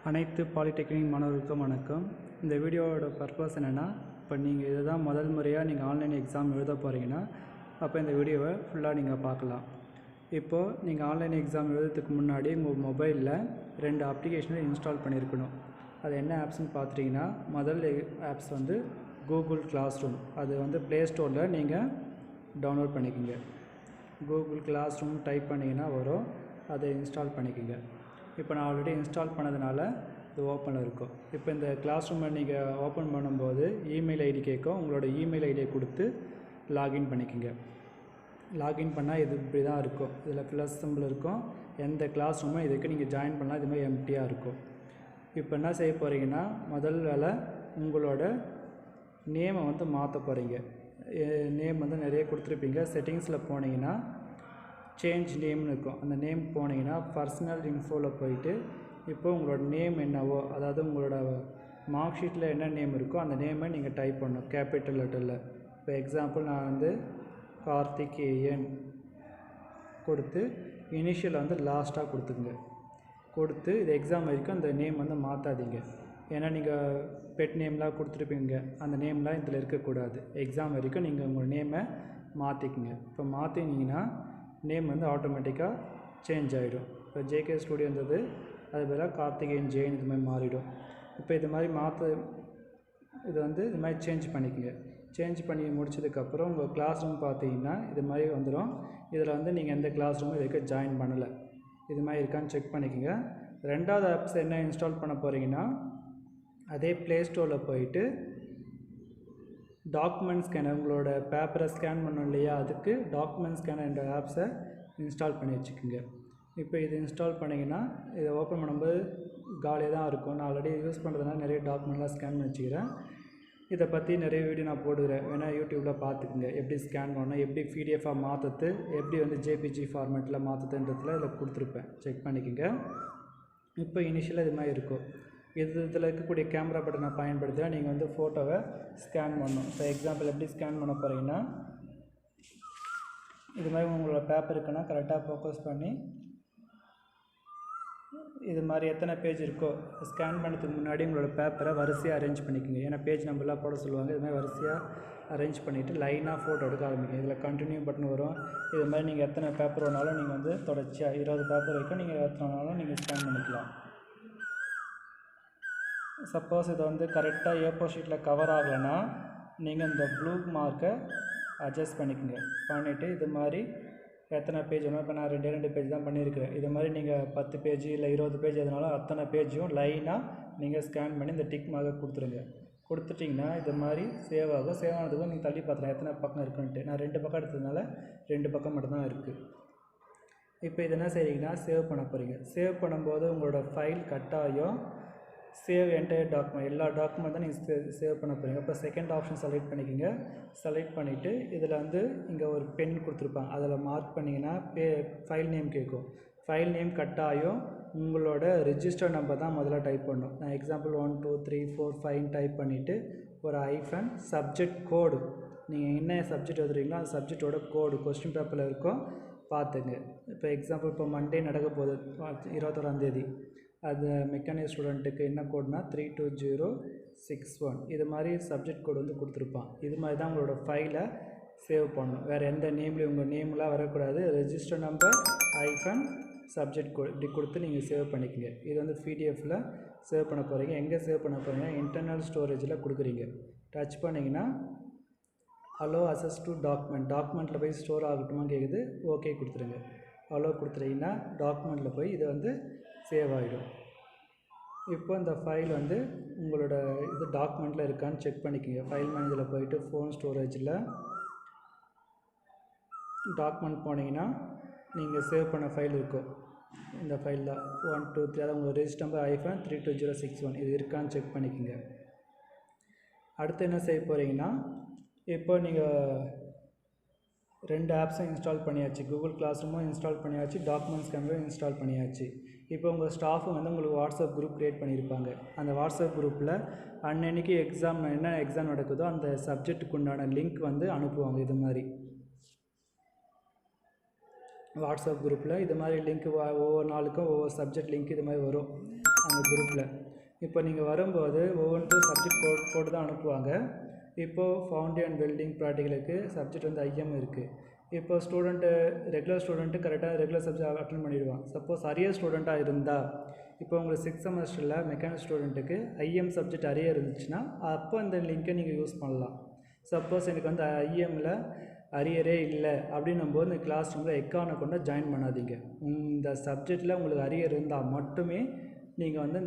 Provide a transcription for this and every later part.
அனைத்து பாலிடெக்னிக் மாணவர்களுக்கும் வணக்கம். இந்த வீடியோவோட பர்பஸ் என்னென்னா, இப்போ நீங்கள் இதுதான் முதல் முறையாக நீங்கள் ஆன்லைன் எக்ஸாம் எழுத போகிறீங்கன்னா அப்போ இந்த வீடியோவை ஃபுல்லாக நீங்கள் பார்க்கலாம். இப்போது நீங்கள் ஆன்லைன் எக்ஸாம் எழுதுறதுக்கு முன்னாடி உங்கள் மொபைலில் 2 அப்ளிகேஷனை இன்ஸ்டால் பண்ணியிருக்கணும். அது என்ன ஆப்ஸ்ன்னு பார்த்துட்டிங்கன்னா, முதல் ஆப்ஸ் வந்து கூகுள் கிளாஸ் ரூம். அது வந்து ப்ளே ஸ்டோரில் நீங்கள் டவுன்லோட் பண்ணிக்கோங்க. கூகுள் கிளாஸ் ரூம் டைப் பண்ணிங்கன்னா வரும், அதை இன்ஸ்டால் பண்ணிக்கோங்க. இப்போ நான் ஆல்ரெடி இன்ஸ்டால் பண்ணதுனால இது ஓப்பனில் இருக்கும். இப்போ இந்த கிளாஸ் ரூமை நீங்கள் ஓப்பன் பண்ணும்போது இமெயில் ஐடி கேட்கும். உங்களோட இமெயில் ஐடியை கொடுத்து லாகின் பண்ணிக்கோங்க. லாகின் பண்ணால் இது இப்படி தான் இருக்கும். இதில் ப்ளஸ் சிம்பிள் இருக்கும். எந்த கிளாஸ் ரூமோ இதுக்கு நீங்கள் ஜாயின் பண்ணலாம், இதுமாதிரி எம்டியாக இருக்கும். இப்போ என்ன செய்ய போகிறீங்கன்னா, முதல் வேலை உங்களோட நேமை வந்து மாற்ற போகிறீங்க. நேம் வந்து நிறைய கொடுத்துருப்பீங்க. செட்டிங்ஸில் போனீங்கன்னா சேஞ்ச் நேம்னு இருக்கும். அந்த நேம் போனீங்கன்னா பர்சனல் இன்ஃபோவில் போயிட்டு இப்போ உங்களோட நேம் என்னவோ, அதாவது உங்களோட மார்க் ஷீட்டில் என்ன நேம் இருக்கோ அந்த நேமை நீங்கள் டைப் பண்ணணும் கேபிட்டல் லெட்டரில். இப்போ எக்ஸாம்பிள் நான் வந்து கார்த்திகேயன் கொடுத்து இனிஷியல் வந்து லாஸ்ட்டாக கொடுத்துக்குங்க. கொடுத்து இது எக்ஸாம் வரைக்கும் அந்த நேம் வந்து மாற்றாதீங்க. ஏன்னா நீங்கள் பெட் நேம்லாம் கொடுத்துருப்பீங்க, அந்த நேம்லாம் இதில் இருக்கக்கூடாது. எக்ஸாம் வரைக்கும் நீங்கள் உங்கள் நேமை மாற்றிக்குங்க. இப்போ மாற்றினீங்கன்னா நேம் வந்து ஆட்டோமேட்டிக்காக சேஞ்ச் ஆகிடும். இப்போ ஜேகே ஸ்டூடியோ இருந்தது, அது பதிலாக கார்த்திகேயன் ஜெயின் இது மாதிரி மாறிடும். இப்போ இது மாதிரி இது வந்து இது மாதிரி சேஞ்ச் பண்ணிக்கோங்க. சேஞ்ச் பண்ணி முடிச்சதுக்கப்புறம் உங்கள் கிளாஸ் ரூம் பார்த்தீங்கன்னா இது மாதிரி வந்துடும். இதில் வந்து நீங்கள் எந்த கிளாஸ் ரூமும் இதுக்கு ஜாயின் பண்ணலை, இது மாதிரி இருக்கான்னு செக் பண்ணிக்கோங்க. ரெண்டாவது ஆப்ஸ் என்ன இன்ஸ்டால் பண்ண போகிறீங்கன்னா, அதே ப்ளே ஸ்டோரில் போயிட்டு டாக்குமெண்ட் ஸ்கேனர், உங்களோட பேப்பரை ஸ்கேன் பண்ணோம் இல்லையா, அதுக்கு டாக்குமெண்ட் ஸ்கேனர் என்ற ஆப்ஸை இன்ஸ்டால் பண்ணி வச்சுக்கோங்க. இப்போ இது இன்ஸ்டால் பண்ணிங்கன்னா இதை ஓப்பன் பண்ணும்போது காலியாக தான் இருக்கும். நான் ஆல்ரெடி யூஸ் பண்ணுறதுனால நிறைய டாக்குமெண்ட்லாம் ஸ்கேன் பண்ணி வச்சுக்கிறேன். இதை பற்றி நிறைய வீடியோ நான் போடுகிறேன், வேணால் யூடியூப்பில் பார்த்துக்குங்க. எப்படி ஸ்கேன் பண்ணணும், எப்படி பிடிஎஃபாக மாற்றுறது, எப்படி வந்து ஜேபிஜி ஃபார்மேட்டில் மாற்றுறதுன்றதுல இதில் கொடுத்துருப்பேன், செக் பண்ணிக்கோங்க. இப்போ இனிஷியலாக இது மாதிரி இருக்கும். இதில் இருக்கக்கூடிய கேமரா பட்டனை பயன்படுத்தி நீங்கள் வந்து ஃபோட்டோவை ஸ்கேன் பண்ணணும். இப்போ எக்ஸாம்பிள் எப்படி ஸ்கேன் பண்ண போகிறீங்கன்னா, இது மாதிரி உங்களோட பேப்பர் இருக்குன்னா கரெக்டாக ஃபோக்கஸ் பண்ணி இது மாதிரி எத்தனை பேஜ் இருக்கோ ஸ்கேன் பண்ணுறதுக்கு முன்னாடி உங்களோட பேப்பரை வரிசையாக அரேஞ்ச் பண்ணிக்கோங்க. ஏன்னா பேஜ் நம்பர்லாம் போட சொல்லுவாங்க. இது மாதிரி வரிசையாக அரேஞ்ச் பண்ணிவிட்டு லைனாக ஃபோட்டோ எடுக்க ஆரம்பிங்க. இதில் கண்டினியூ பட்டன் வரும். இது மாதிரி நீங்கள் எத்தனை பேப்பர் வேணாலும் நீங்கள் வந்து தொடர்ச்சியாக 20 பேப்பர் வரைக்கும் நீங்கள் எத்தனை வேணாலும் நீங்கள் ஸ்கேன் பண்ணிக்கலாம். சப்போஸ் இதை வந்து கரெக்டாக ஏ4 ஷீட்டில் கவர் ஆகலைன்னா நீங்கள் இந்த ப்ளூ மார்க்கை அட்ஜஸ்ட் பண்ணிக்கோங்க. பண்ணிவிட்டு இது மாதிரி எத்தனை பேஜ் வேணும், இப்போ நான் 2 பேஜ் தான் பண்ணியிருக்கிறேன். இது மாதிரி நீங்கள் 10 பேஜ் இல்லை 20 பேஜ் எதுனாலும் அத்தனை பேஜையும் லைனாக நீங்கள் ஸ்கேன் பண்ணி இந்த டிக் மார்க்கை கொடுத்துருங்க. கொடுத்துட்டிங்கன்னா இது மாதிரி சேவ் ஆகும். சேவ் ஆனதுக்கும் நீங்கள் தள்ளி பார்த்துக்கலாம் எத்தனை பக்கம் இருக்குன்ட்டு. நான் 2 பக்கம் எடுத்ததுனால 2 பக்கம் மட்டும்தான் இருக்குது. இப்போ இது என்ன செய்கிறீங்கன்னா சேவ் பண்ண போகிறீங்க. சேவ் பண்ணும்போது உங்களோட ஃபைல் கட்டாயம் சேவ் என்டையர் டாக்குமெண்ட், எல்லா டாக்குமெண்ட் தான் நீங்கள் சேவ் பண்ண போகிறீங்க. இப்போ செகண்ட் ஆப்ஷன் செலக்ட் பண்ணிக்கோங்க. செலக்ட் பண்ணிவிட்டு இதில் வந்து இங்கே ஒரு பென் கொடுத்துருப்பாங்க, அதில் மார்க் பண்ணிங்கன்னா ஃபைல் நேம் கேட்கும். ஃபைல் நேம் கட்டாயம் உங்களோட ரிஜிஸ்டர் நம்பர் தான் முதல்ல டைப் பண்ணணும். நான் எக்ஸாம்பிள் 1 2 3 4 5 டைப் பண்ணிவிட்டு ஒரு ஐஃபன் சப்ஜெக்ட் கோடு, நீங்கள் என்ன சப்ஜெக்ட் எழுதுறீங்களோ அந்த சப்ஜெக்டோட கோடு கொஸ்டின் பேப்பரில் இருக்கும், பார்த்துங்க. இப்போ எக்ஸாம்பிள் இப்போ மண்டே நடக்க போகுது 21ஆம் தேதி, அது மெக்கானிக் ஸ்டூடெண்ட்டுக்கு என்ன கோட்னா 32061. இது மாதிரி சப்ஜெக்ட் கோடு வந்து கொடுத்துருப்பான். இது மாதிரி தான் உங்களோட ஃபைலை சேவ் பண்ணணும். வேறு எந்த நேம்லேயும் உங்கள் நேம்லாம் வரக்கூடாது. ரெஜிஸ்டர் நம்பர் ஐஃபன் சப்ஜெக்ட் கோட் இப்படி கொடுத்து நீங்கள் சேவ் பண்ணிக்கோங்க. இது வந்து பிடிஎஃப்பில் சேவ் பண்ண போகிறீங்க. எங்கே சேவ் பண்ண போகிறீங்க, இன்டர்னல் ஸ்டோரேஜில் கொடுக்குறீங்க. டச் பண்ணிங்கன்னா அலோ அசஸ் டு டாக்குமெண்ட்டில் போய் ஸ்டோர் ஆகட்டுமா கேட்குது, ஓகே கொடுத்துருங்க. அலோ கொடுத்துட்டிங்கன்னா டாக்குமெண்ட்டில் போய் இது வந்து சேவ் ஆகிடும். இப்போ இந்த ஃபைல் வந்து உங்களோட இது டாக்குமெண்ட்டில் இருக்கான்னு செக் பண்ணிக்கோங்க. ஃபைல் மேனேஜரில் போயிட்டு ஃபோன் ஸ்டோரேஜில் டாக்குமெண்ட் போனீங்கன்னா நீங்கள் சேவ் பண்ண ஃபைல் இருக்கும். இந்த ஃபைல் தான் 1 2 3, அதாவது உங்களோட ரெஜிஸ்டர் நம்பர் ஐஃபன் 32061 இது இருக்கான்னு செக் பண்ணிக்கோங்க. அடுத்து என்ன செய்ய போகிறீங்கன்னா, இப்போ நீங்கள் 2 ஆப்ஸும் இன்ஸ்டால் பண்ணியாச்சு. கூகுள் கிளாஸ் ரூமும் இன்ஸ்டால் பண்ணியாச்சு, டாக்குமெண்ட் ஸ்கேனரும் இன்ஸ்டால் பண்ணியாச்சு. இப்போ உங்கள் ஸ்டாஃபு வந்து உங்களுக்கு வாட்ஸ்அப் குரூப் க்ரியேட் பண்ணியிருப்பாங்க. அந்த வாட்ஸ்அப் குரூப்பில் அன்னன்னைக்கு என்ன எக்ஸாம் நடக்குதோ அந்த சப்ஜெக்ட்டுக்கு உண்டான லிங்க் வந்து அனுப்புவாங்க. இது மாதிரி வாட்ஸ்அப் குரூப்பில் இது மாதிரி லிங்க் ஒவ்வொரு நாளுக்கும் ஒவ்வொரு சப்ஜெக்ட் லிங்க் இது மாதிரி வரும். அந்த குரூப்பில். இப்போ நீங்கள் வரும்போது ஒவ்வொன்றும் சப்ஜெக்ட் போட்டு தான் அனுப்புவாங்க. இப்போது ஃபவுண்டரி அண்ட் வெல்டிங் ப்ராக்டிகலுக்கு சப்ஜெக்ட் வந்து ஐஎம் இருக்குது. இப்போ ரெகுலர் ஸ்டூடெண்ட்டு கரெக்டாக ரெகுலர் சப்ஜெக்ட் அட்டென்ட் பண்ணிடுவான். சப்போஸ் அரியர் ஸ்டூடெண்ட்டாக இருந்தால், இப்போ உங்களுக்கு 6th செமஸ்டரில் மெக்கானிக் ஸ்டூடெண்ட்டுக்கு ஐஎம் சப்ஜெக்ட் அரியர் இருந்துச்சுன்னா அப்போ இந்த லிங்க்கை நீங்கள் யூஸ் பண்ணலாம். சப்போஸ் எனக்கு வந்து ஐஎம்மில் அரியரே இல்லை அப்படின்னும்போது இந்த கிளாஸ் ரூமில் எக்கான கொண்டு ஜாயின் பண்ணாதீங்க. இந்த சப்ஜெக்டில் உங்களுக்கு அரியர் இருந்தால் மட்டுமே நீங்கள் வந்து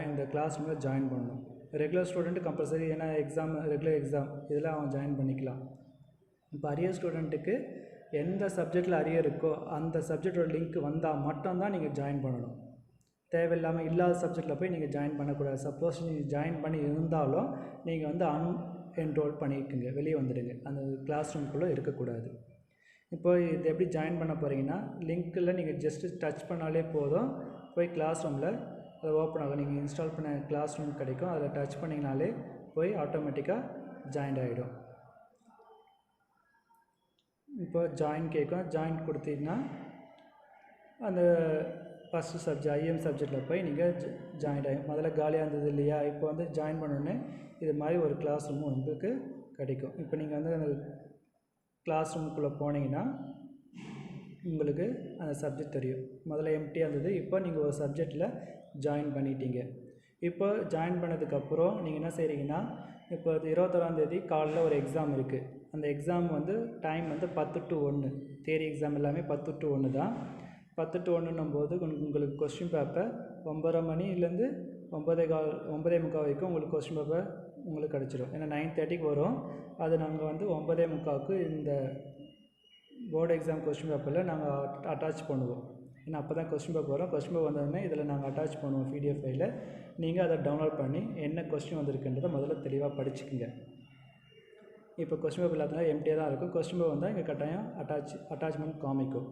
இந்த கிளாஸ் ரூமில் ஜாயின் பண்ணணும். ரெகுலர் ஸ்டூடெண்ட்டு கம்பல்சரி, ஏன்னா ரெகுலர் எக்ஸாம் இதில் அவன் ஜாயின் பண்ணிக்கலாம். இப்போ அரியர் ஸ்டூடெண்ட்டுக்கு எந்த சப்ஜெக்டில் அரியர் இருக்கோ அந்த சப்ஜெக்டோட லிங்க் வந்தால் மட்டும்தான் நீங்கள் ஜாயின் பண்ணணும். தேவையில்லாமல் இல்லாத சப்ஜெக்டில் போய் நீங்கள் ஜாயின் பண்ணக்கூடாது. சப்போஸ் நீங்கள் ஜாயின் பண்ணி இருந்தாலும் நீங்கள் வந்து என்ரோல் பண்ணிக்கோங்க, வெளியே வந்துடுங்க, அந்த கிளாஸ் ரூம்குள்ளே இருக்கக்கூடாது. இப்போ இது எப்படி ஜாயின் பண்ண போகிறீங்கன்னா, லிங்க்கில் நீங்கள் ஜஸ்ட்டு டச் பண்ணாலே போதும், போய் கிளாஸ் ரூமில் அதை ஓப்பன் ஆகும். நீங்கள் இன்ஸ்டால் பண்ண கிளாஸ் ரூம் கிடைக்கும், அதில் டச் பண்ணிங்கனாலே போய் ஆட்டோமேட்டிக்காக ஜாயின் ஆகிடும். இப்போ ஜாயின் கேட்கும், ஜாயின் கொடுத்தீங்கன்னா அந்த ஃபஸ்ட்டு சப்ஜெக்ட் ஐஎம் சப்ஜெக்டில் போய் நீங்கள் ஜாயின் ஆகும். முதல்ல காலியாக இருந்தது இல்லையா, இப்போ வந்து ஜாயின் பண்ணோன்னே இது மாதிரி ஒரு கிளாஸ் ரூம் உங்களுக்கு கிடைக்கும். இப்போ நீங்கள் வந்து அந்த கிளாஸ் ரூமுக்குள்ளே போனீங்கன்னா உங்களுக்கு அந்த சப்ஜெக்ட் தெரியும். முதல்ல எம்டியாக இருந்தது, இப்போ நீங்கள் ஒரு சப்ஜெக்டில் ஜாயின் பண்ணிட்டீங்க. இப்போ ஜாயின் பண்ணதுக்கப்புறம் நீங்கள் என்ன செய்கிறீங்கன்னா, இப்போ 21ஆந்தேதி காலையில் ஒரு எக்ஸாம் இருக்குது. அந்த எக்ஸாம் வந்து டைம் வந்து 10 to 1, தியரி எக்ஸாம் எல்லாமே 10 to 1 தான். 10 to 1 போது உங்களுக்கு கொஸ்டின் பேப்பர் 9:30 மணிலேருந்து 9:45 வரைக்கும் உங்களுக்கு கொஸ்டின் பேப்பர் உங்களுக்கு கிடச்சிடும். ஏன்னா 9:30க்கு வரும், அது நாங்கள் வந்து 9:45க்கு இந்த போர்டு எக்ஸாம் கொஸ்டின் பேப்பரில் நாங்கள் அட்டாச் பண்ணுவோம். ஏன்னா அப்போ தான் கொஸ்டின் பேப்பர் வரும். கொஸ்டின் பேப்பர் வந்தோடனே இதில் நாங்கள் அட்டாச் பண்ணுவோம் பிடிஎஃப் ஃபைலில். நீங்கள் அதை டவுன்லோட் பண்ணி என்ன கொஸ்டின் வந்திருக்குன்றதை முதல்ல தெளிவாக படிச்சுக்குங்க. இப்போ கொஸ்டின் பேப்பர் இல்லாதனால எம்டியாக தான் இருக்கும். கொஸ்டின் பேப்பர் வந்தால் இங்கே கட்டாயம் அட்டாச்மெண்ட் காமிக்கும்.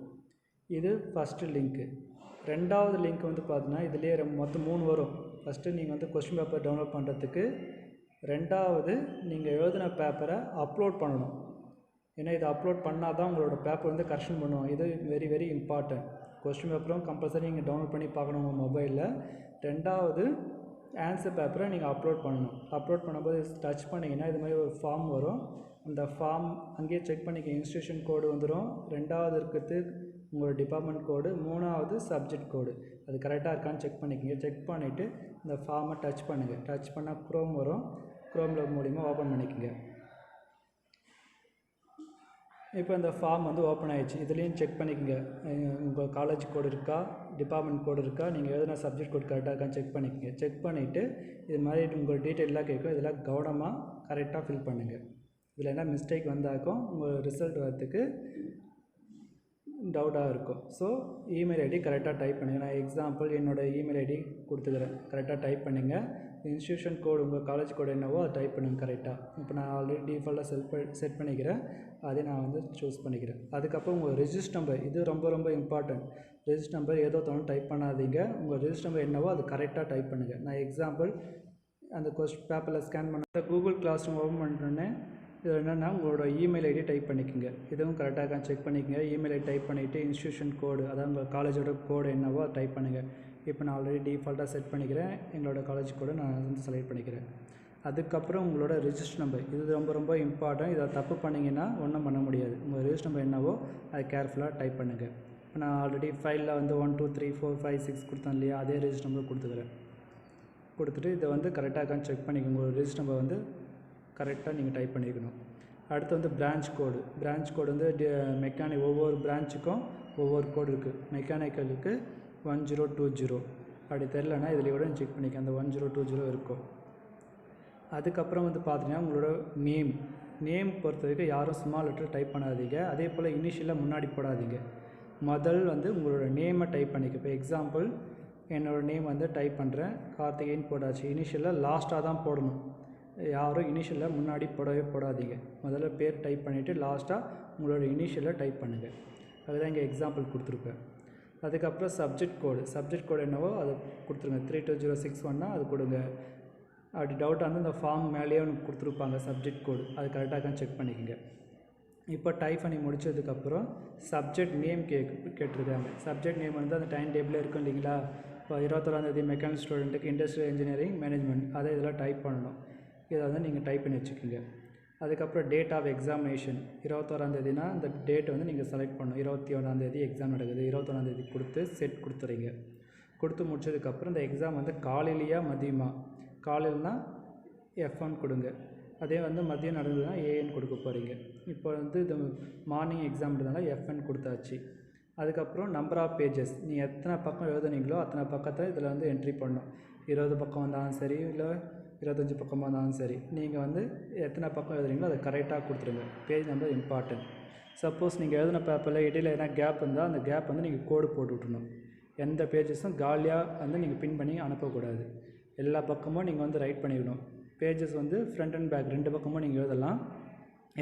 இது ஃபஸ்ட்டு லிங்க்கு. ரெண்டாவது லிங்க் வந்து பார்த்தீங்கன்னா இதிலே மொத்தம் 3 வரும். ஃபஸ்ட்டு நீங்கள் வந்து கொஸ்டின் பேப்பர் டவுன்லோட் பண்ணுறதுக்கு, ரெண்டாவது நீங்கள் எழுதின பேப்பரை அப்லோட் பண்ணணும். ஏன்னா இதை அப்லோட் பண்ணால் தான் உங்களோட பேப்பர் வந்து கரெக்ஷன் பண்ணுவோம். இது வெரி வெரி இம்பார்ட்டன்ட். கொஸ்டின் பேப்பரும் கம்பல்சரி நீங்கள் டவுன்லோட் பண்ணி பார்க்கணும் உங்கள் மொபைலில். ரெண்டாவது ஆன்சர் பேப்பரை நீங்கள் அப்லோட் பண்ணணும். அப்லோட் பண்ணும்போது டச் பண்ணிங்கன்னா இது மாதிரி ஒரு ஃபார்ம் வரும். அந்த ஃபார்ம் அங்கேயே செக் பண்ணிக்க, இன்ஸ்டியூஷன் கோடு வந்துடும். ரெண்டாவது இருக்கிறது உங்களோட டிபார்ட்மெண்ட் கோடு, மூணாவது சப்ஜெக்ட் கோடு. அது கரெக்டாக இருக்கான்னு செக் பண்ணிக்கோங்க. செக் பண்ணிவிட்டு இந்த ஃபார்மை டச் பண்ணுங்கள். டச் பண்ணால் க்ரோம் வரும். க்ரோமில் மூலிமா ஓப்பன் பண்ணிக்கோங்க. இப்போ இந்த ஃபார்ம் வந்து ஓப்பன் ஆகிடுச்சு. இதுலேயும் செக் பண்ணிக்கோங்க, உங்கள் காலேஜ் கோடு இருக்கா, டிபார்ட்மெண்ட் கோடு இருக்கா, நீங்கள் எழுதின சப்ஜெக்ட் கோடு கரெக்டாக இருக்கான்னு செக் பண்ணிக்கோங்க. செக் பண்ணிவிட்டு இது மாதிரி உங்கள் டீட்டெயிலாக கேட்கும், இதெல்லாம் கவனமாக கரெக்டாக ஃபில் பண்ணுங்கள். இதில் என்ன மிஸ்டேக் வந்தாக்கும் உங்கள் ரிசல்ட் வரத்துக்கு டவுட்டாக இருக்கும். ஸோ இமெயில் ஐடி கரெக்டாக டைப் பண்ணுங்கள். நான் எக்ஸாம்பிள் என்னோடய இமெயில் ஐடி கொடுத்துக்கிறேன், கரெக்டாக டைப் பண்ணுங்கள். இன்ஸ்டியூஷன் கோடு உங்கள் காலேஜ் கோடு என்னவோ அதை டைப் பண்ணுங்கள் கரெக்டாக. இப்போ நான் ஆல்ரெடி டிஃபால்ட்டாக செட் பண்ணிக்கிறேன், அதே நான் வந்து சூஸ் பண்ணிக்கிறேன். அதுக்கப்புறம் உங்கள் ரெஜிஸ்டர் நம்பர், இது ரொம்ப ரொம்ப இம்பார்ட்டன்ட். ரெஜிஸ்டர் நம்பர் ஏதோ தோணும் டைப் பண்ணாதீங்க. உங்கள் ரெஜிஸ்டர் நம்பர் என்னவோ அது கரெக்டாக டைப் பண்ணுங்கள். நான் எக்ஸாம்பிள் அந்த பேப்பரில் ஸ்கேன் பண்ண கூகுள் கிளாஸ் ரூம் ஓப்பன் பண்ணுறேன்னு இது என்னென்னா உங்களோட இமெயில் ஐடி டைப் பண்ணிக்கோங்க. இதுவும் கரெக்டாக இருக்கான்னு செக் பண்ணிக்கோங்க. இமெயில் ஐடி டைப் பண்ணிவிட்டு இன்ஸ்டியூஷன் கோடு, அதாவது உங்கள் காலேஜோட கோடு என்னவோ அதை டைப் பண்ணுங்கள். இப்போ நான் ஆல்ரெடி டிஃபால்ட்டாக செட் பண்ணிக்கிறேன், எங்களோட காலேஜ் கோடை நான் வந்து செலக்ட் பண்ணிக்கிறேன். அதுக்கப்புறம் உங்களோட ரெஜிஸ்டர் நம்பர், இது ரொம்ப ரொம்ப இம்பார்ட்டன்ட். இதை தப்பு பண்ணிங்கன்னா ஒன்றும் பண்ண முடியாது. உங்கள் ரெஜிஸ்டர் நம்பர் என்னவோ அதை கேர்ஃபுல்லாக டைப் பண்ணுங்கள். இப்போ நான் ஆல்ரெடி ஃபைலில் வந்து 1 2 3 4 5 6 கொடுத்தேன் இல்லையா, அதே ரெஜிஸ்டர் நம்பர் கொடுத்துக்கிறேன். கொடுத்துட்டு இதை வந்து கரெக்டாக இருக்கான்னு செக் பண்ணிக்கோங்க. உங்கள் ரெஜிஸ்டர் நம்பர் வந்து கரெக்டாக நீங்கள் டைப் பண்ணிக்கணும். அடுத்து வந்து பிரான்ச் கோடு. பிரான்ச் கோடு வந்து ஒவ்வொரு பிரான்ச்சுக்கும் ஒவ்வொரு கோடு இருக்குது. மெக்கானிக்கலுக்கு 1020. அப்படி தெரிலனா இதில் கூட செக் பண்ணிக்க, அந்த 1020 இருக்கும். அதுக்கப்புறம் வந்து பார்த்தீங்கன்னா உங்களோட நேம் பொறுத்த வரைக்கும் யாரும் ஸ்மால் லெட்டர் டைப் பண்ணாதீங்க. அதே போல் இனிஷியலாக முன்னாடி போடாதீங்க. முதல் வந்து உங்களோட நேமை டைப் பண்ணிக்க. இப்போ எக்ஸாம்பிள் என்னோடய நேம் வந்து டைப் பண்ணுறேன், கார்த்திகேயன் போடாச்சு. இனிஷியலாக லாஸ்ட்டாக தான் போடணும். யாரும் இனிஷியலாக முன்னாடி போடாதீங்க. முதல்ல பேர் டைப் பண்ணிவிட்டு லாஸ்ட்டாக உங்களோட இனிஷியலாக டைப் பண்ணுங்கள். அதுதான் இங்கே எக்ஸாம்பிள் கொடுத்துருப்பேன். அதுக்கப்புறம் சப்ஜெக்ட் கோடு என்னவோ அதை கொடுத்துருங்க. 3206 அது கொடுங்க. அப்படி டவுட்டாக வந்து இந்த ஃபார்ம் மேலேயே ஒன்று கொடுத்துருப்பாங்க சப்ஜெக்ட் கோடு, அது கரெக்டாக இருக்கான்னு செக் பண்ணிக்கோங்க. இப்போ டைப் பண்ணி முடித்ததுக்கப்புறம் சப்ஜெக்ட் நேம் கேட்டிருக்காங்க. சப்ஜெக்ட் நேம் வந்து அந்த டைம் டேபிளில் இருக்கும் இல்லைங்களா, இப்போ 21ஆந்தேதி மெக்கானிக் ஸ்டூடெண்ட்டுக்கு இண்டஸ்ட்ரியல் இன்ஜினியரிங் மேனேஜ்மெண்ட் அதை இதெல்லாம் டைப் பண்ணணும். இதை வந்து நீங்கள் டைப் பண்ணி வச்சுக்கோங்க. அதுக்கப்புறம் டேட் ஆஃப் எக்ஸாமினேஷன் 21ஆந்தேதினா இந்த டேட்டை வந்து நீங்கள் செலக்ட் பண்ணணும். 21ஆந்தேதி எக்ஸாம் நடக்குது, 21ஆந்தேதி கொடுத்து செட் கொடுத்துறீங்க. கொடுத்து முடிச்சதுக்கப்புறம் இந்த எக்ஸாம் வந்து காலையிலையா மதியமா? காலையில்னா F1 கொடுங்க. அதே வந்து மதியம் நடந்ததுன்னா AN கொடுக்க போகிறீங்க. இப்போ வந்து இது மார்னிங் எக்ஸாம்ன்றதுனால FN கொடுத்தாச்சு. அதுக்கப்புறம் நம்பர் ஆஃப் பேஜஸ், நீங்கள் எத்தனை பக்கம் எழுதுனீங்களோ அத்தனை பக்கத்தை இதில் வந்து என்ட்ரி பண்ணணும். 20 பக்கம் வந்தாலும் சரி, இல்லை 25 பக்கமாக இருந்தாலும் சரி, நீங்கள் வந்து எத்தனை பக்கம் எழுதுறீங்களோ அதை கரெக்டாக கொடுத்துருங்க. Page number important. சப்போஸ் நீங்கள் எழுதின பேப்பரில் இடையில் எதனா கேப் இருந்தால் அந்த கேப் வந்து நீங்கள் கோடு போட்டு விட்டுணும். எந்த பேஜஸும் காலியாக வந்து நீங்கள் பின் பண்ணி அனுப்பக்கூடாது. எல்லா பக்கமும் நீங்கள் வந்து ரைட் பண்ணிக்கணும். பேஜஸ் வந்து ஃப்ரண்ட் அண்ட் பேக் 2 பக்கமும் நீங்கள் எழுதலாம்.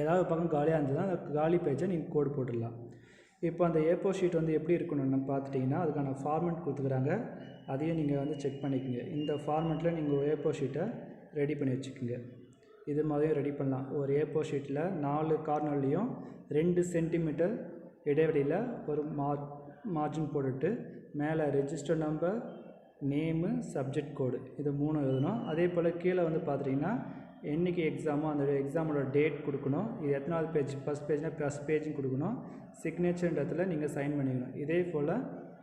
ஏதாவது பக்கம் காலியாக இருந்ததுன்னா அந்த காலி பேஜை நீங்கள் கோடு போட்டுடலாம். இப்போ அந்த A4 ஷீட் வந்து எப்படி இருக்கணும்னு பார்த்துட்டிங்கன்னா அதுக்கான ஃபார்மெட் கொடுத்துக்கிறாங்க. அதையும் நீங்கள் வந்து செக் பண்ணிக்கோங்க. இந்த ஃபார்மெட்டில் நீங்கள் A4 ஷீட்டை ரெடி பண்ணி வச்சுக்கோங்க. இது மாதிரியும் ரெடி பண்ணலாம். ஒரு A4 ஷீட்டில் 4 கார்னர்லேயும் 2 சென்டிமீட்டர் இடைவெளியில் ஒரு மார்ஜின் போட்டுட்டு மேலே ரெஜிஸ்டர் நம்பர், நேமு, சப்ஜெக்ட் கோடு இது 3 எழுதணும். அதே போல் கீழே வந்து பார்த்துட்டிங்கன்னா என்றைக்கு எக்ஸாமோ அந்த எக்ஸாமோட டேட் கொடுக்கணும். இது எத்தனாவது பேஜ், ஃபஸ்ட் பேஜ்னா ஃபஸ்ட் பேஜும் கொடுக்கணும். சிக்னேச்சர்ன்றதுல நீங்கள் சைன் பண்ணிக்கணும். இதே போல்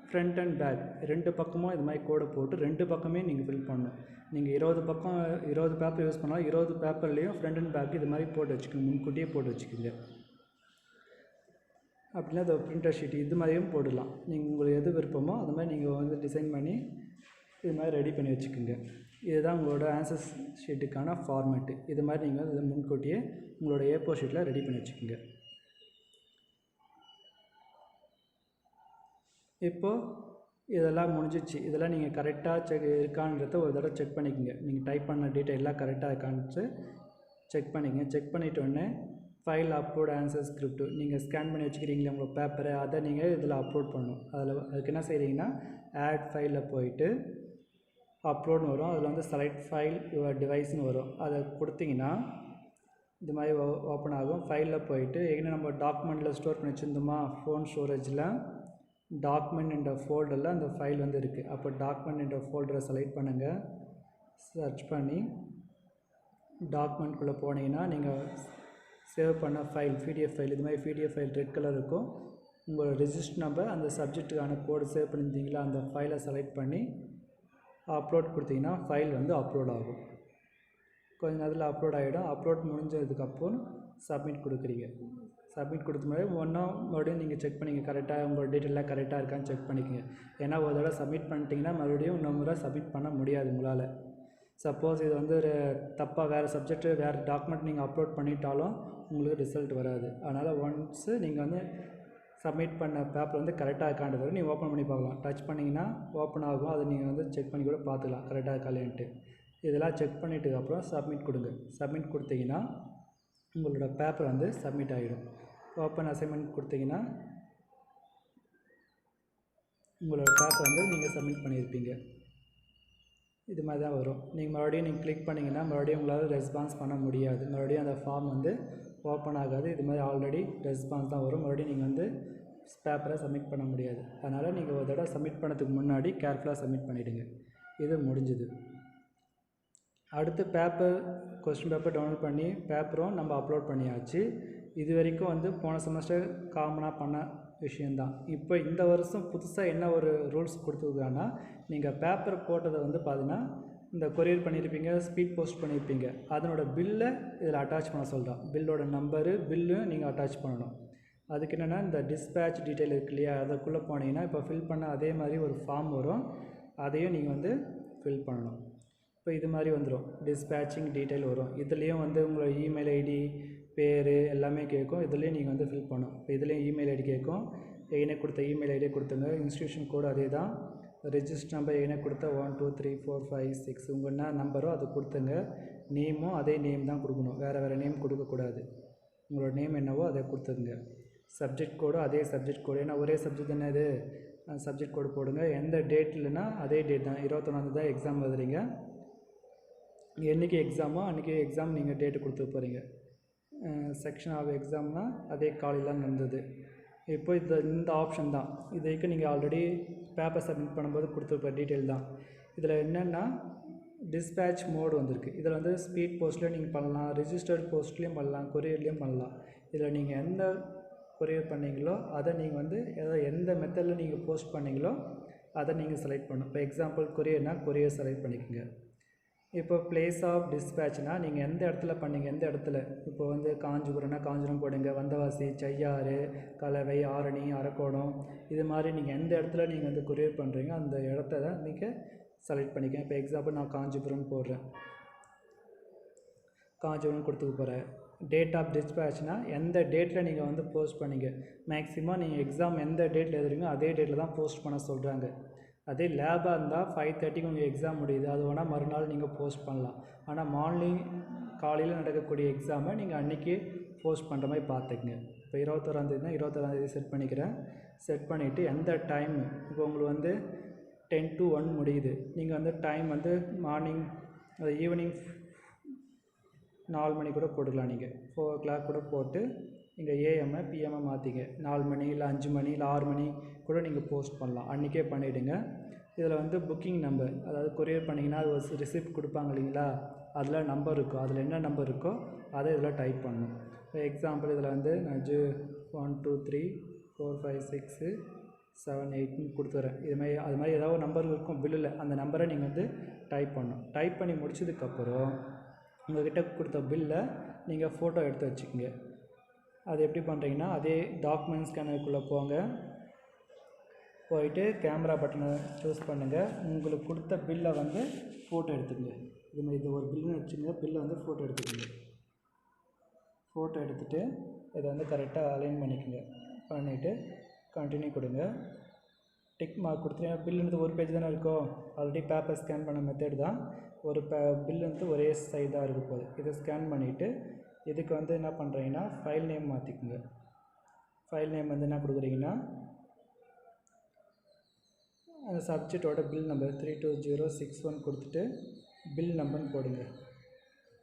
ஃப்ரண்ட் அண்ட் பேக் 2 பக்கமும் இது மாதிரி கோடை போட்டு 2 பக்கமே நீங்கள் ஃபில் பண்ணணும். நீங்கள் 20 பேப்பர் யூஸ் பண்ணால் 20 பேப்பர்லேயும் ஃப்ரண்ட் அண்ட் பேக் இது மாதிரி போட்டு வச்சுக்கோங்க. முன்கூட்டியே போட்டு வச்சுக்கோங்க. அப்படின்னா அந்த பிரிண்டர் ஷீட் இது மாதிரியும் போடலாம். நீங்கள் உங்களுக்கு எது விருப்பமோ அது மாதிரி நீங்கள் வந்து டிசைன் பண்ணி இது மாதிரி ரெடி பண்ணி வச்சுக்கோங்க. இதுதான் உங்களோட ஆன்சர் ஷீட்டுக்கான ஃபார்மேட்டு. இது மாதிரி நீங்கள் இதை முன்கூட்டியே உங்களோட A4 ஷீட்டில் ரெடி பண்ணி வச்சுக்கோங்க. இப்போது இதெல்லாம் முடிஞ்சிச்சு. இதெல்லாம் நீங்கள் கரெக்டாக இருக்கான்றத ஒரு தடவை செக் பண்ணிக்கோங்க. நீங்கள் டைப் பண்ண டீட்டெயில் எல்லாம் கரெக்டாக இருக்கான்னு செக் பண்ணிக்கங்க. செக் பண்ணிட்டோடனே ஃபைல் அப்லோட் ஆன்சர் ஸ்கிரிப்ட் நீங்கள் ஸ்கேன் பண்ணி வச்சுக்கிறீங்களா உங்கள் பேப்பரை, அதை நீங்கள் இதில் அப்லோட் பண்ணணும். அதுக்கு என்ன செய்கிறீங்கன்னா ஆட் ஃபைலில் போயிட்டு அப்லோட்னு வரும். அதில் வந்து செலக்ட் ஃபைல் யுவர் டிவைஸ்னு வரும். அதை கொடுத்தீங்கன்னா இது மாதிரி ஓப்பன் ஆகும். ஃபைலில் போயிட்டு ஏன்னா நம்ம டாக்குமெண்ட்டில் ஸ்டோர் பண்ணி வச்சுருந்தோமா, ஃபோன் ஸ்டோரேஜில் டாக்குமெண்ட் என்ற ஃபோல்டரில் அந்த ஃபைல் வந்து இருக்குது. அப்போ டாக்குமெண்ட் என்ற ஃபோல்டரை செலக்ட் பண்ணுங்கள். சர்ச் பண்ணி டாக்குமெண்ட்குள்ளே போனீங்கன்னா நீங்கள் சேவ் பண்ண ஃபைல் PDF ஃபைல், இது மாதிரி PDF ஃபைல் ரெட் கலர் இருக்கும். உங்களோட ரெஜிஸ்டர் நம்பர், அந்த சப்ஜெக்ட்டுக்கான கோடு சேவ் பண்ணியிருந்தீங்களா அந்த ஃபைலை செலக்ட் பண்ணி அப்லோட் கொடுத்தீங்கன்னா ஃபைல் வந்து அப்லோட் ஆகும். கொஞ்சம் நேரத்தில் அப்லோட் ஆகிடும். அப்லோட் முடிஞ்சதுக்கப்புறம் சப்மிட் கொடுக்குறீங்க. சப்மிட் கொடுத்த மாதிரி மறுபடியும் நீங்கள் செக் பண்ணிங்க கரெக்டாக உங்களோட டீட்டெயிலாக கரெக்டாக இருக்கான்னு செக் பண்ணிக்கோங்க. ஏன்னா ஒரு தடவை சப்மிட் பண்ணிட்டீங்கன்னா மறுபடியும் இன்னொரு முறை சப்மிட் பண்ண முடியாது உங்களால். சப்போஸ் இது வந்து தப்பாக வேறு சப்ஜெக்ட்டு வேறு டாக்குமெண்ட் நீங்கள் அப்லோட் பண்ணிட்டாலும் உங்களுக்கு ரிசல்ட் வராது. அதனால் ஒன்ஸு நீங்கள் வந்து சப்மிட் பண்ண பேப்பர் வந்து கரெக்டாக இருக்கான்றதை நீங்கள் ஓப்பன் பண்ணி பார்க்கலாம். டச் பண்ணிங்கன்னா ஓப்பன் ஆகும். அதை நீங்கள் வந்து செக் பண்ணி கூட பார்த்துக்கலாம் கரெக்டாக இருக்காலேன்ட்டு. இதெல்லாம் செக் பண்ணிவிட்டு அப்புறம் சப்மிட் கொடுங்க. சப்மிட் கொடுத்தீங்கன்னா உங்களோட பேப்பர் வந்து சப்மிட் ஆகிடும். ஓப்பன் அசைன்மெண்ட் கொடுத்தீங்கன்னா உங்களோட பேப்பர் வந்து நீங்கள் சப்மிட் பண்ணியிருப்பீங்க. இது மாதிரி தான் வரும். நீங்கள் மறுபடியும் கிளிக் பண்ணிங்கன்னா மறுபடியும் உங்களால் ரெஸ்பான்ஸ் பண்ண முடியாது. மறுபடியும் அந்த ஃபார்ம் வந்து ஓப்பன் ஆகாது. இது மாதிரி ஆல்ரெடி ரெஸ்பான்ஸ் தான் வரும். மறுபடியும் நீங்கள் வந்து பேப்பரை சப்மிட் பண்ண முடியாது. அதனால் நீங்கள் ஒரு தடவை சப்மிட் பண்ணதுக்கு முன்னாடி கேர்ஃபுல்லாக சப்மிட் பண்ணிவிடுங்க. இது முடிஞ்சுது. அடுத்து கொஸ்டின் பேப்பர் டவுன்லோட் பண்ணி பேப்பரும் நம்ம அப்லோட் பண்ணியாச்சு. இது வரைக்கும் வந்து போன செமஸ்டர் காமனாக பண்ண விஷயந்தான். இப்போ இந்த வருஷம் புதுசாக என்ன ஒரு ரூல்ஸ் கொடுத்துருக்காங்கன்னா, நீங்கள் பேப்பர் போட்டதை வந்து பார்த்தீங்கன்னா இந்த கொரியர் பண்ணியிருப்பீங்க, ஸ்பீட் போஸ்ட் பண்ணியிருப்பீங்க, அதனோட பில்லை இதில் அட்டாச் பண்ண சொல்கிறோம். பில்லோட நம்பரு பில்லும் நீங்கள் அட்டாச் பண்ணணும். அதுக்கு என்னென்னா இந்த டிஸ்பேட்ச் டீட்டெயில் இருக்கு இல்லையா, அதுக்குள்ளே போனீங்கன்னா இப்போ ஃபில் பண்ண அதே மாதிரி ஒரு ஃபார்ம் வரும். அதையும் நீங்கள் வந்து ஃபில் பண்ணணும். இப்போ இது மாதிரி வந்துடும். டிஸ்பேட்சிங் டீட்டெயில் வரும். இதுலேயும் வந்து உங்களோட இமெயில் ஐடி, பேர் எல்லாமே கேட்கும். இதுலேயும் நீங்கள் வந்து ஃபில் பண்ணணும். இப்போ இதுலேயும் இமெயில் ஐடி கேட்கும். ஏனே கொடுத்த இமெயில் ஐடியை கொடுத்துங்க. இன்ஸ்டியூஷன் கோடு அதே தான். ரெஜிஸ்டர் நம்பர் ஏனே கொடுத்த 1 2 3 4 5 6 உங்கள் என்ன நம்பரோ அதை கொடுத்துங்க. நேமும் அதே நேம் தான் கொடுக்கணும். வேறு நேம் கொடுக்கக்கூடாது. உங்களோட நேம் என்னவோ அதை கொடுத்துங்க. சப்ஜெக்ட் கோடு அதே சப்ஜெக்ட் கோடு, ஏன்னா ஒரே சப்ஜெக்ட் தானே இது, சப்ஜெக்ட் கோடு போடுங்க. எந்த டேட் இல்லைன்னா அதே டேட் தான். 21 தான் எக்ஸாம் எழுதுறீங்க. என்றைக்கு எக்ஸாமோ அன்றைக்கி எக்ஸாம் நீங்கள் டேட்டு கொடுத்து போகிறீங்க. செக்ஷன் ஆஃப் எக்ஸாம்னால் அதே காலையில் நடந்தது. இப்போ இந்த ஆப்ஷன் தான் இது வரைக்கும் நீங்கள் ஆல்ரெடி பேப்பர் சப்மிட் பண்ணும்போது கொடுத்துருக்க டீட்டெயில் தான். இதில் என்னென்னா டிஸ்பேட்ச் மோடு வந்திருக்கு. இதில் வந்து ஸ்பீட் போஸ்ட்லேயும் நீங்கள் பண்ணலாம், ரிஜிஸ்டர்ட் போஸ்ட்லேயும் பண்ணலாம், கொரியர்லேயும் பண்ணலாம். இதில் நீங்கள் எந்த கொரியர் பண்ணீங்களோ அதை நீங்கள் வந்து எந்த மெத்தடில் நீங்கள் போஸ்ட் பண்ணீங்களோ அதை நீங்கள் செலக்ட் பண்ணணும். இப்போ எக்ஸாம்பிள் கொரியர்னால் கொரியர் செலக்ட் பண்ணிக்கோங்க. இப்போ பிளேஸ் ஆஃப் டிஸ்பேட்ச்னால் நீங்கள் எந்த இடத்துல பண்ணீங்க, எந்த இடத்துல இப்போ வந்து காஞ்சிபுரம்னா காஞ்சிபுரம் போடுங்க, வந்தவாசி, செய்யாறு, கலவை, ஆரணி, அரக்கோணம் இது மாதிரி நீங்கள் எந்த இடத்துல நீங்கள் வந்து கொரியர் பண்ணுறீங்க அந்த இடத்த தான் நீங்கள் செலக்ட் பண்ணிக்கங்க. இப்போ எக்ஸாம்பிள் நான் காஞ்சிபுரம் போடுறேன், காஞ்சிபுரம் கொடுத்துக்க போகிறேன். டேட் ஆஃப் டிஸ்பேட்ச்னால் எந்த டேட்டில் நீங்கள் வந்து போஸ்ட் பண்ணிங்க. மேக்ஸிமம் நீங்கள் எக்ஸாம் எந்த டேட்டில் எழுதுறீங்களோ அதே டேட்டில் தான் போஸ்ட் பண்ண சொல்கிறாங்க. அதே லேபாக இருந்தால் 5:30க்கு உங்கள் எக்ஸாம் முடியுது, அது வேணால் மறுநாள் நீங்கள் போஸ்ட் பண்ணலாம். ஆனால் மார்னிங் காலையில் நடக்கக்கூடிய எக்ஸாமை நீங்கள் அன்றைக்கி போஸ்ட் பண்ணுற மாதிரி பார்த்துக்குங்க. இப்போ 21ஆந்தேதினா 21ஆந்தேதி செட் பண்ணிக்கிறேன். செட் பண்ணிவிட்டு எந்த டைம் இப்போ உங்களுக்கு வந்து 10 to 1 முடியுது, நீங்கள் வந்து டைம் வந்து மார்னிங் அது ஈவினிங் 4 மணி கூட போட்டுக்கலாம். நீங்கள் 4 o'clock கூட போட்டு நீங்கள் ஏஎம்ஐ பிஎம்ஐ மாற்றிங்க. 4 மணி இல்லை 5 மணி இல்லை 6 மணி கூட நீங்கள் போஸ்ட் பண்ணலாம், அன்றைக்கே பண்ணிவிடுங்க. இதில் வந்து புக்கிங் நம்பர், அதாவது கொரியர் பண்ணிங்கன்னா அது ஒரு ரிசிப்ட் கொடுப்பாங்க இல்லைங்களா, அதில் நம்பர் இருக்கும், அதில் என்ன நம்பர் இருக்கோ அதை இதில் டைப் பண்ணணும். இப்போ எக்ஸாம்பிள் இதில் வந்து நான் 1 2 3 4 5 6 7 8 கொடுத்துறேன். அது மாதிரி ஏதாவது ஒரு நம்பர் இருக்கும் பில்லில், அந்த நம்பரை நீங்கள் வந்து டைப் பண்ணணும். டைப் பண்ணி முடிச்சதுக்கப்புறம் உங்கள்கிட்ட கொடுத்த பில்லை நீங்கள் ஃபோட்டோ எடுத்து வச்சுக்கோங்க. அது எப்படி பண்ணுறீங்கன்னா அதே டாக்குமெண்ட் ஸ்கேனருக்குள்ளே போங்க, போயிட்டு கேமரா பட்டனை சூஸ் பண்ணுங்கள். உங்களுக்கு கொடுத்த பில்லை வந்து ஃபோட்டோ எடுத்துக்கங்க. இதுமாதிரி இது ஒரு பில்லுன்னு வச்சுக்கோங்க, பில்லை வந்து ஃபோட்டோ எடுத்துக்கோங்க. ஃபோட்டோ எடுத்துகிட்டு இதை வந்து கரெக்டாக அலைன் பண்ணிக்கோங்க. பண்ணிவிட்டு கண்டினியூ கொடுங்க. டிக் மார்க் கொடுத்துருங்க. பில்லுன்றது ஒரு பேஜ் தானே இருக்கும், ஆல்ரெடி பேப்பர் ஸ்கேன் பண்ண மெத்தட் தான். ஒரு பில்லு வந்து ஒரே சைஸ் தான் இருக்க போகுது. இதை ஸ்கேன் பண்ணிவிட்டு இதுக்கு வந்து என்ன பண்ணுறீங்கன்னா ஃபைல் நேம் மாற்றிக்குங்க. ஃபைல் நேம் வந்து என்ன கொடுக்குறீங்கன்னா அந்த சப்ஜெக்டோட பில் நம்பர் 32061 கொடுத்துட்டு பில் நம்பர்னு போடுங்க.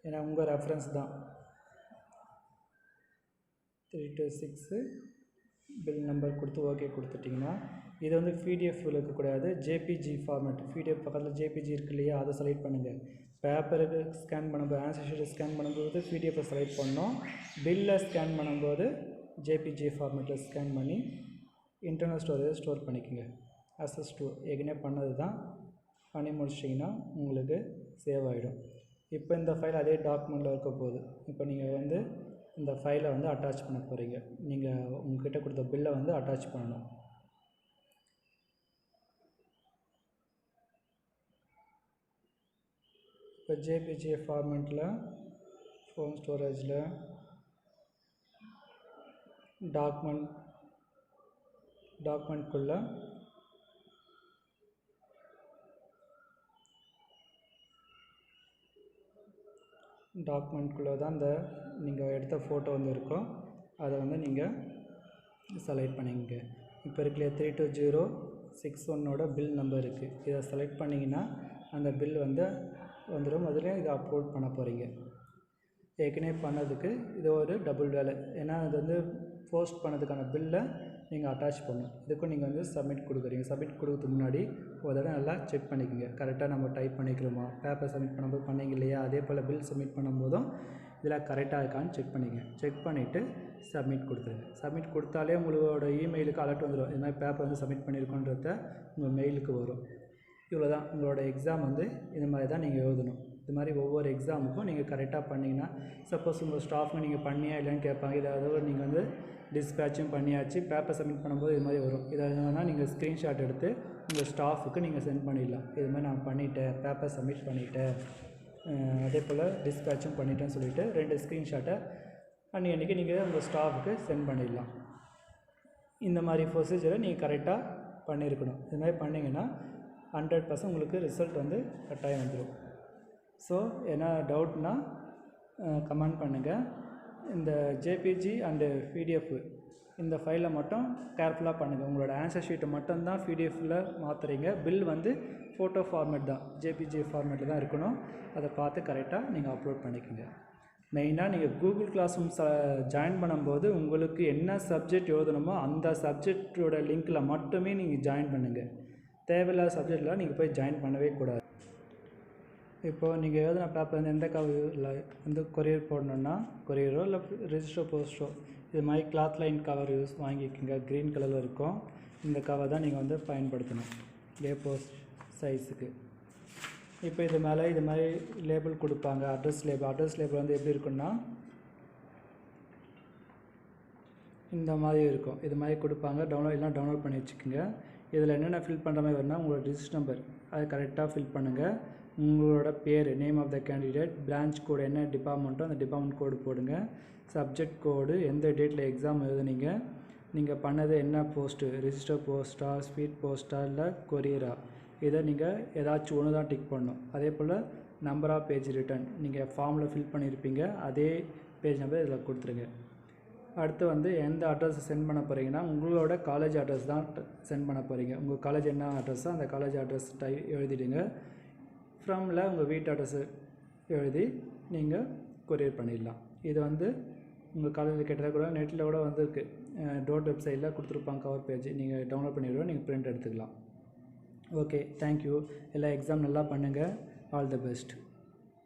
ஏன்னா உங்கள் ரெஃபரன்ஸ் தான் 326 பில் நம்பர் கொடுத்து ஓகே கொடுத்துட்டிங்கன்னா இது வந்து பிடிஎஃப்பில் இருக்கக்கூடாது, ஜேபிஜி ஃபார்மேட். பிடிஎஃப் பக்கத்தில் ஜேபிஜி இருக்கு இல்லையா, அதை செலக்ட் பண்ணுங்கள். பேப்பருக்கு ஸ்கேன் பண்ணும்போது ஆன்சர் ஷீட்டை ஸ்கேன் பண்ணும்போது பிடிஎஃப்பை செலக்ட் பண்ணோம். பில்லை ஸ்கேன் பண்ணும்போது ஜேபிஜி ஃபார்மேட்டில் ஸ்கேன் பண்ணி இன்டர்னல் ஸ்டோரேஜ் ஸ்டோர் பண்ணிக்கோங்க. SS2 ஏற்கனவே பண்ணது தான், பண்ணி முடிச்சிட்டிங்கன்னா உங்களுக்கு சேவ் ஆகிடும். இப்போ இந்த ஃபைல் அதே டாக்குமெண்ட்டில் இருக்க போகுது. இப்போ நீங்கள் வந்து இந்த ஃபைலை வந்து அட்டாச் பண்ண போகிறீங்க. நீங்கள் உங்கள்கிட்ட கொடுத்த பில்லை வந்து அட்டாச் பண்ணணும். இப்போ ஜேபிஜி ஃபார்மேட்டில் ஃபோன் ஸ்டோரேஜில் டாக்குமெண்ட்குள்ளே தான் இந்த நீங்கள் எடுத்த ஃபோட்டோ வந்து இருக்கும், அதை வந்து நீங்கள் செலக்ட் பண்ணிங்க. இப்போ இருக்கிற 32061 பில் நம்பர் இருக்குது, இதை செலக்ட் பண்ணிங்கன்னா அந்த பில் வந்து வந்துடும். அதில் இதை அப்லோட் பண்ண போகிறீங்க. ஏற்கனவே பண்ணதுக்கு இது ஒரு டபுள் வேலை, ஏன்னா அது வந்து போஸ்ட் பண்ணதுக்கான பில்லை நீங்கள் அட்டாச் பண்ணணும். இதுக்கும் நீங்கள் வந்து சப்மிட் கொடுக்குறீங்க. சப்மிட் கொடுக்கறதுக்கு முன்னாடி ஒரு தடவை நல்லா செக் பண்ணிக்கோங்க, கரெக்டாக நம்ம டைப் பண்ணிக்கிறோமா. பேப்பர் சப்மிட் பண்ணும்போது பண்ணிங்க இல்லையா, அதே போல் பில் சப்மிட் பண்ணும்போதும் இதில் கரெக்டாக இருக்கான்னு செக் பண்ணிக்கங்க. செக் பண்ணிவிட்டு சப்மிட் கொடுத்துருங்க. சப்மிட் கொடுத்தாலே உங்களோட இமெயிலுக்கு அலர்ட் வந்துடும், இது மாதிரி பேப்பர் வந்து சப்மிட் பண்ணியிருக்கோன்றத உங்கள் மெயிலுக்கு வரும். இவ்வளோ தான் உங்களோட எக்ஸாம் வந்து இது மாதிரி தான் நீங்கள் எழுதணும். இது மாதிரி ஒவ்வொரு எக்ஸாமுக்கும் நீங்கள் கரெக்டாக பண்ணிங்கன்னா, சப்போஸ் உங்கள் ஸ்டாஃப்ங்க நீங்கள் பண்ணியா இல்லைன்னு கேட்பாங்க. இதாவது நீங்கள் வந்து டிஸ்பேட்சும் பண்ணியாச்சு, பேப்பர் சப்மிட் பண்ணும்போது இது மாதிரி வரும். இதை என்னன்னா நீங்கள் ஸ்க்ரீன்ஷாட் எடுத்து உங்கள் ஸ்டாஃபுக்கு நீங்கள் சென்ட் பண்ணிடலாம். இது மாதிரி நான் பண்ணிட்டேன், பேப்பர் சப்மிட் பண்ணிட்டேன், அதே போல் டிஸ்பேட்சும் பண்ணிட்டேன்னு சொல்லிவிட்டு 2 ஸ்க்ரீன்ஷாட்டை அன்றைக்கி நீங்கள் உங்கள் ஸ்டாஃபுக்கு சென்ட் பண்ணிடலாம். இந்த மாதிரி ப்ரொசீஜரை நீங்கள் கரெக்டாக பண்ணியிருக்கணும். இது மாதிரி பண்ணிங்கன்னா 100% உங்களுக்கு ரிசல்ட் வந்து கட்டாயம் வந்துடும். ஸோ என்ன டவுட்னா கமெண்ட் பண்ணுங்கள். இந்த ஜேபிஜி அண்டு பிடிஎஃப் இந்த ஃபைலை மட்டும் கேர்ஃபுல்லாக பண்ணுங்கள். உங்களோட ஆன்சர் ஷீட்டை மட்டும்தான் பிடிஎஃப்பில் மாற்றுறீங்க. பில் வந்து ஃபோட்டோ ஃபார்மேட் தான், ஜேபிஜி ஃபார்மேட்டில் தான் இருக்கணும். அதை பார்த்து கரெக்டாக நீங்கள் அப்லோட் பண்ணிக்கோங்க. மெயினாக நீங்கள் கூகுள் கிளாஸ் ரூம் ஜாயின் பண்ணும்போது உங்களுக்கு என்ன சப்ஜெக்ட் எழுதணுமோ அந்த சப்ஜெக்டோட லிங்க்கில் மட்டுமே நீங்கள் ஜாயின் பண்ணுங்கள். தேவையில்லாத சப்ஜெக்டில் நீங்கள் போய் ஜாயின் பண்ணவே கூடாது. இப்போது நீங்கள் எழுதின பேப்பர் வந்து எந்த கவரில் வந்து கொரியர் போடணுன்னா கொரியரோ இல்லை ரெஜிஸ்டர் போஸ்ட்டோ இது மாதிரி கிளாத் லைன் கவர் வாங்கிக்கோங்க. க்ரீன் கலரில் இருக்கும். இந்த கவர் தான் நீங்கள் வந்து பயன்படுத்தணும் A4 சைஸுக்கு. இப்போ இது மேலே இது மாதிரி லேபிள் கொடுப்பாங்க. அட்ரஸ் லேபிள் வந்து எப்படி இருக்குன்னா இந்த மாதிரி இருக்கும். இது மாதிரி கொடுப்பாங்க. டவுன்லோட் பண்ணி வச்சுக்கோங்க. இதில் என்னென்ன ஃபில் பண்ணுற மாதிரி வரும்னா உங்களோட ரிஜிஸ்டர் நம்பர் அதை கரெக்டாக ஃபில் பண்ணுங்கள். உங்களோட பேர், name of the candidate, branch code, என்ன டிபார்ட்மெண்ட்டோ அந்த டிபார்ட்மெண்ட் கோடு போடுங்க. சப்ஜெக்ட் கோடு, எந்த டேட்டில் எக்ஸாம் எழுதுனீங்க, நீங்கள் பண்ணது என்ன போஸ்ட்டு, ரிஜிஸ்டர் போஸ்ட்டா, ஸ்பீட் போஸ்ட்டா இல்லை கொரியரா, இதை நீங்கள் ஏதாச்சும் ஒன்று தான் டிக் பண்ணணும். அதே போல் நம்பர் ஆஃப் பேஜ் ரிட்டன் நீங்கள் ஃபார்மில் ஃபில் பண்ணியிருப்பீங்க அதே பேஜ் நம்பர் இதில் கொடுத்துருங்க. அடுத்து வந்து எந்த அட்ரஸ் சென்ட் பண்ண போகிறீங்கன்னா உங்களோட காலேஜ் அட்ரஸ் தான் சென்ட் பண்ண போகிறீங்க. உங்கள் காலேஜ் என்ன அட்ரஸோ அந்த காலேஜ் அட்ரஸ் எழுதிடுங்க. ஃப்ரமில் உங்கள் வீட்டு அட்ரஸு எழுதி நீங்கள் கொரியர் பண்ணிடலாம். இது வந்து உங்கள் காலேஜில் கேட்டதாக கூட நெட்டில் கூட வந்துருக்கு. டோட் வெப்சைட்டில் கொடுத்துருப்பாங்க கவர் பேஜ். நீங்கள் டவுன்லோட் பண்ணிவிடுவோம், நீங்கள் பிரிண்ட் எடுத்துக்கலாம். Okay, thank you. எல்லா எக்ஸாம் நல்லா பண்ணுங்கள். All the best.